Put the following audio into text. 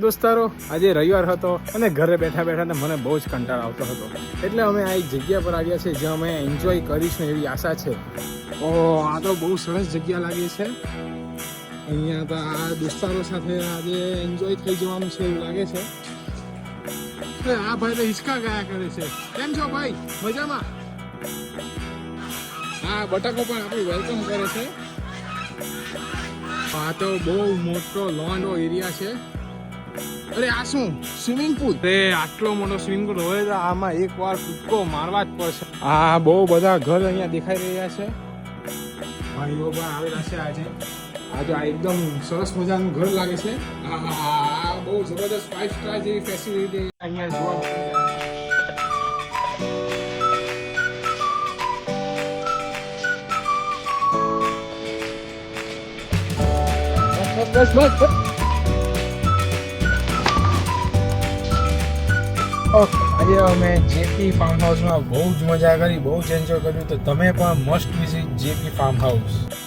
દોસ્તારો આજે રવિવાર હતો અને ઘરે બેઠા બેઠા ને મને બહુ જ કંટાળો આવતો હતો, એટલે અમે આ એક જગ્યા પર આવ્યા છે જ્યાં અમે એન્જોય કરીશું એવી આશા છે. આ તો બહુ સરસ જગ્યા લાગે છે. અહીંયા તો આ દોસ્તારો સાથે આજે એન્જોય થઈ જવાનું છે એવું લાગે છે. આ ભાઈ તો હિંચકા ગાયા કરે છે. કેમ છો ભાઈ? મજામાં? હા, બટાકો પણ આપણું વેલકમ કરે છે. આ તો બહુ મોટો લોન્ડો એરિયા છે. અરે આ શું સ્વિમિંગ પુલ? આટલો મોટો સ્વિમિંગ પુલ હોય તો આમાં એકવાર કૂદકો મારવા જ પડશે. આ બહુ બધા ઘર અહીંયા દેખાઈ રહ્યા છે. ભાઈઓ પણ આવેલા છે આજે. આ એકદમ સરસ મજાનું ઘર લાગે છે. આ બહુ જબરદસ્ત 5 સ્ટાર જેવી ફેસિલિટી અહીંયા જોવા મળે. બસ આજે અમે જેપી ફાર્મ હાઉસમાં બહુ જ મજા કરી, બહુ જ એન્જોય કર્યું. તો તમે પણ must visit JP farm house.